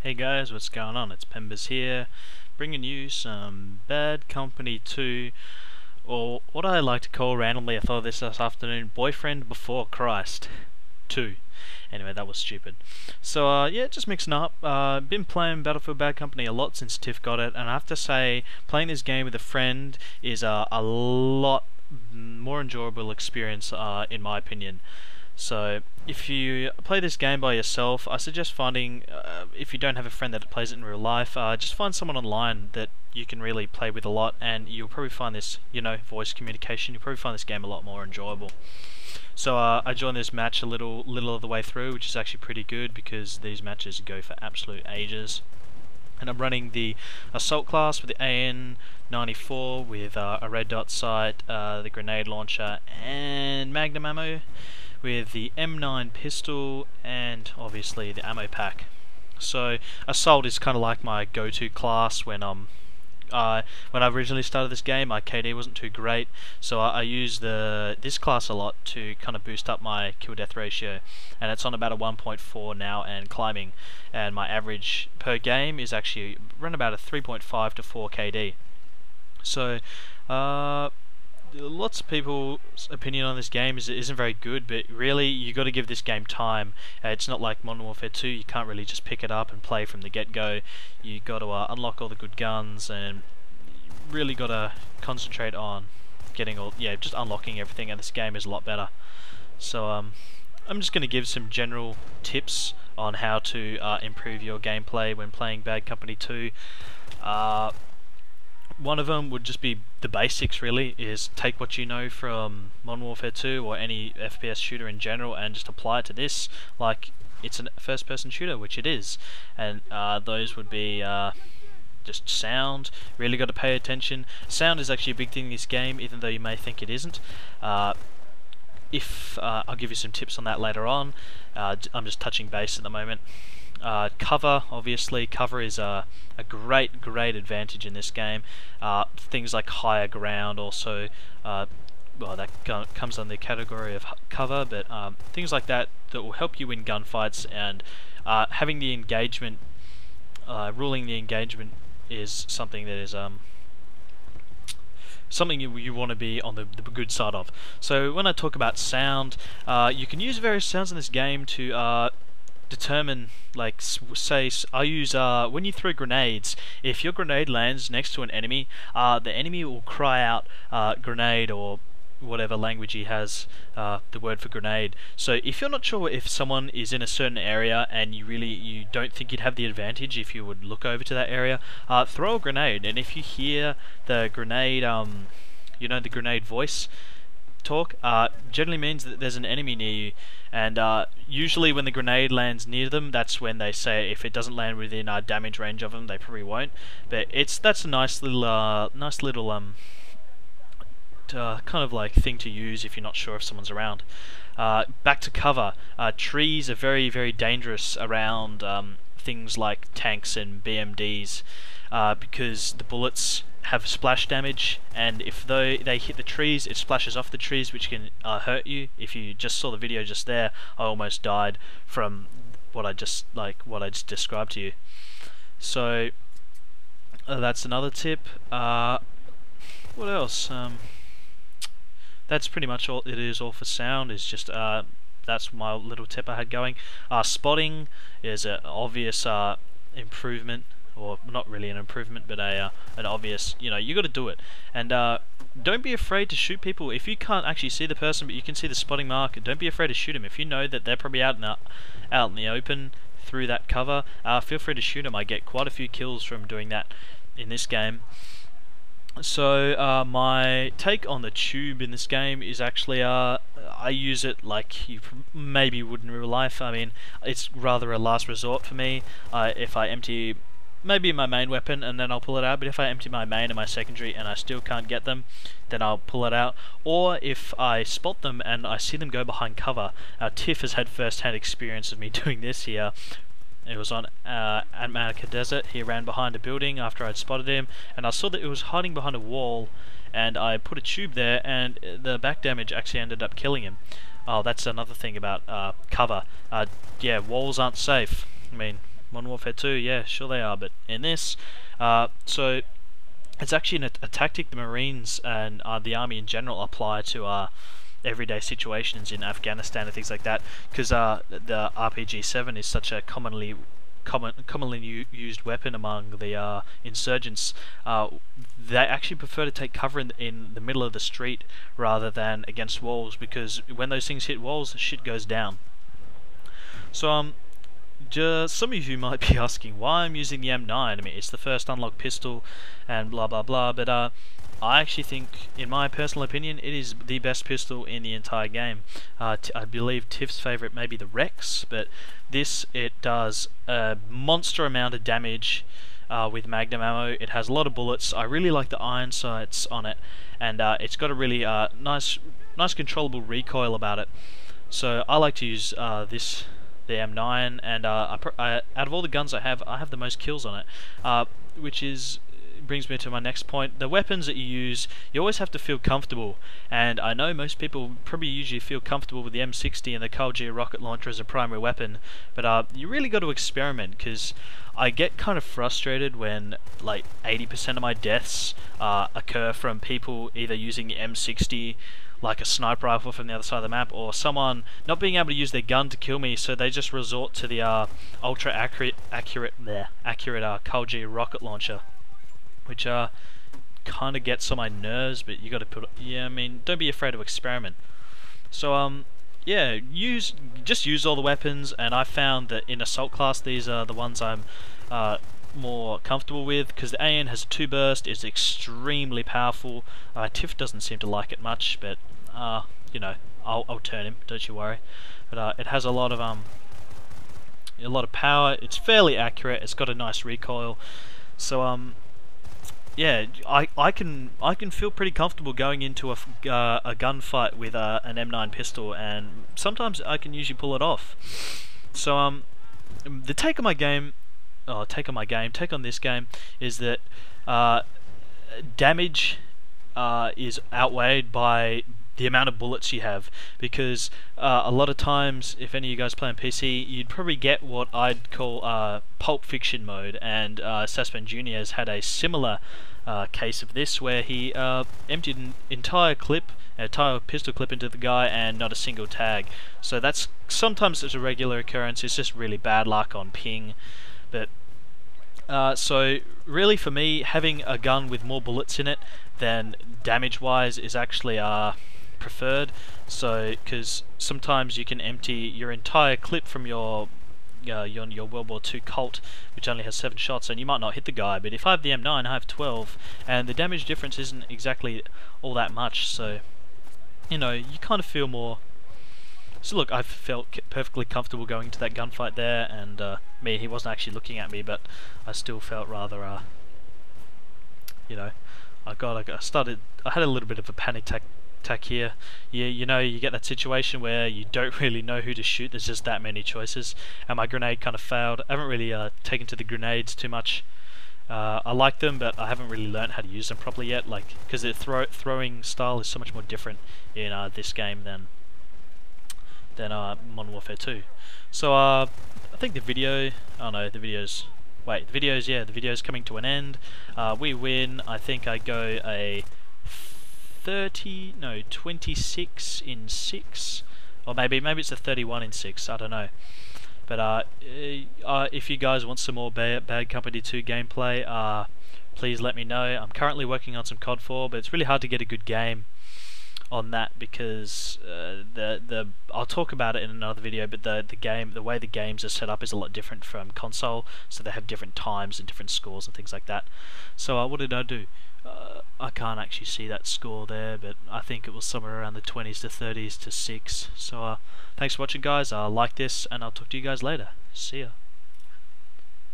Hey guys, what's going on? It's Pembers here, bringing you some Bad Company 2, or what I like to call randomly, I thought this afternoon, Boyfriend Before Christ 2. Anyway, that was stupid. So yeah, just mixing up. Been playing Battlefield Bad Company a lot since Tiff got it, and I have to say, playing this game with a friend is a lot more enjoyable experience in my opinion. So if you play this game by yourself, I suggest finding, if you don't have a friend that plays it in real life, just find someone online that you can really play with a lot, and you'll probably find this, voice communication, you'll probably find this game a lot more enjoyable. So I joined this match a little of the way through, which is actually pretty good because these matches go for absolute ages. And I'm running the assault class with the AN-94 with a red dot sight, the grenade launcher, and magnum ammo, with the M9 pistol and obviously the ammo pack. So assault is kind of like my go-to class when I originally started this game. My KD wasn't too great, so I use this class a lot to kind of boost up my kill-death ratio, and it's on about a 1.4 now and climbing, and my average per game is actually run about a 3.5 to 4 KD. So lots of people's opinion on this game is it isn't very good, but really you got to give this game time. It's not like Modern Warfare 2, you can't really just pick it up and play from the get-go. You got to unlock all the good guns, and you really got to concentrate on getting just unlocking everything, and this game is a lot better. So I'm just going to give some general tips on how to improve your gameplay when playing Bad Company 2. One of them would just be the basics, really, is take what you know from Modern Warfare 2 or any FPS shooter in general and just apply it to this like it's a first-person shooter, which it is. And those would be just sound. Really got to pay attention. Sound is actually a big thing in this game, even though you may think it isn't. I'll give you some tips on that later on. I'm just touching base at the moment. Cover, obviously, cover is a great advantage in this game. Things like higher ground also, well, that comes under the category of cover, but things like that will help you win gunfights, and having the engagement, ruling the engagement is something that is something you want to be on the good side of. So when I talk about sound, you can use various sounds in this game to determine, like, say I use when you throw grenades, if your grenade lands next to an enemy, the enemy will cry out grenade, or whatever language he has the word for grenade. So if you're not sure if someone is in a certain area and you don't think you'd have the advantage if you would look over to that area, throw a grenade, and if you hear the grenade the grenade voice talk, generally means that there's an enemy near you, and usually when the grenade lands near them, that's when they say if it doesn't land within damage range of them, they probably won't. But that's a nice little kind of like thing to use if you're not sure if someone's around. Back to cover. Trees are very dangerous around things like tanks and BMDs, because the bullets have splash damage, and if they hit the trees, it splashes off the trees, which can hurt you. If you just saw the video just there, I almost died from what I just described to you. So that's another tip. What else? That's pretty much all it is. All for sound is just that's my little tip I had going. Spotting is an obvious improvement, or not really an improvement, but an obvious, you got to do it. And don't be afraid to shoot people. If you can't actually see the person but you can see the spotting mark, don't be afraid to shoot them. If you know that they're probably out in the open through that cover, feel free to shoot them. I get quite a few kills from doing that in this game. So my take on the tube in this game is actually I use it like you maybe would in real life. I mean, it's rather a last resort for me. If I empty maybe my main weapon and then I'll pull it out, but if I empty my main and my secondary and I still can't get them, then I'll pull it out. Or if I spot them and I see them go behind cover, Tiff has had first-hand experience of me doing this here. It was on Atmanica Desert. He ran behind a building after I'd spotted him, and I saw that it was hiding behind a wall, and I put a tube there, and the back damage actually ended up killing him. Oh, that's another thing about cover. Yeah, walls aren't safe. I mean, Modern Warfare 2, yeah, sure they are, but in this, so it's actually a tactic the Marines and the Army in general apply to everyday situations in Afghanistan and things like that, because the RPG-7 is such a commonly used weapon among the insurgents. They actually prefer to take cover in the middle of the street rather than against walls, because when those things hit walls, shit goes down. So just some of you might be asking why I'm using the M9. I mean, it's the first unlocked pistol and blah blah blah, but I actually think, in my personal opinion, it is the best pistol in the entire game. I believe Tiff's favourite may be the Rex, but it does a monster amount of damage with Magnum ammo. It has a lot of bullets. I really like the iron sights on it, and it's got a really nice controllable recoil about it. So I like to use the M9, and out of all the guns I have the most kills on it, which brings me to my next point. The weapons that you use, you always have to feel comfortable, and I know most people probably usually feel comfortable with the M60 and the Carl rocket launcher as a primary weapon, but you really got to experiment, because I get kind of frustrated when like 80% of my deaths occur from people either using the M60 like a sniper rifle from the other side of the map, or someone not being able to use their gun to kill me, so they just resort to the ultra accurate Carl rocket launcher, which kind of gets on my nerves. But you got to I mean, don't be afraid to experiment. So yeah, just use all the weapons, and I found that in assault class these are the ones I'm more comfortable with, because the AN has a 2 burst, it's extremely powerful. Tiff doesn't seem to like it much, but you know, I'll turn him, don't you worry. But it has a lot of power. It's fairly accurate. It's got a nice recoil. So yeah, I can feel pretty comfortable going into a gunfight with an M9 pistol, and sometimes I can usually pull it off. So the take on this game is that damage is outweighed by the amount of bullets you have, because a lot of times, if any of you guys play on PC, you'd probably get what I'd call Pulp Fiction mode, and Sussman Jr. has had a similar case of this, where he emptied an entire pistol clip into the guy and not a single tag. So that's sometimes it's a regular occurrence. It's just really bad luck on ping. But so really, for me, having a gun with more bullets in it than damage wise is actually preferred. So because sometimes you can empty your entire clip from your World War II Colt, which only has 7 shots, and you might not hit the guy. But if I have the M9, I have 12, and the damage difference isn't exactly all that much. So you know, you kind of feel more. So look, I felt perfectly comfortable going into that gunfight there, and he wasn't actually looking at me, but I still felt rather, you know, I had a little bit of a panic attack here. You know, you get that situation where you don't really know who to shoot, there's just that many choices, and my grenade kind of failed. I haven't really taken to the grenades too much. I like them, but I haven't really learnt how to use them properly yet, like, because the throwing style is so much more different in this game than Modern Warfare 2. So I think the video's coming to an end. We win. I think I go a 26 in 6, or maybe it's a 31 in 6, I don't know. But if you guys want some more Bad Company 2 gameplay, please let me know. I'm currently working on some COD 4, but it's really hard to get a good game on that, because I'll talk about it in another video, but the way the games are set up is a lot different from console, so they have different times and different scores and things like that. So what did I do? I can't actually see that score there, but I think it was somewhere around the 20s to 30s to 6. So thanks for watching, guys. Like this, and I'll talk to you guys later. See ya.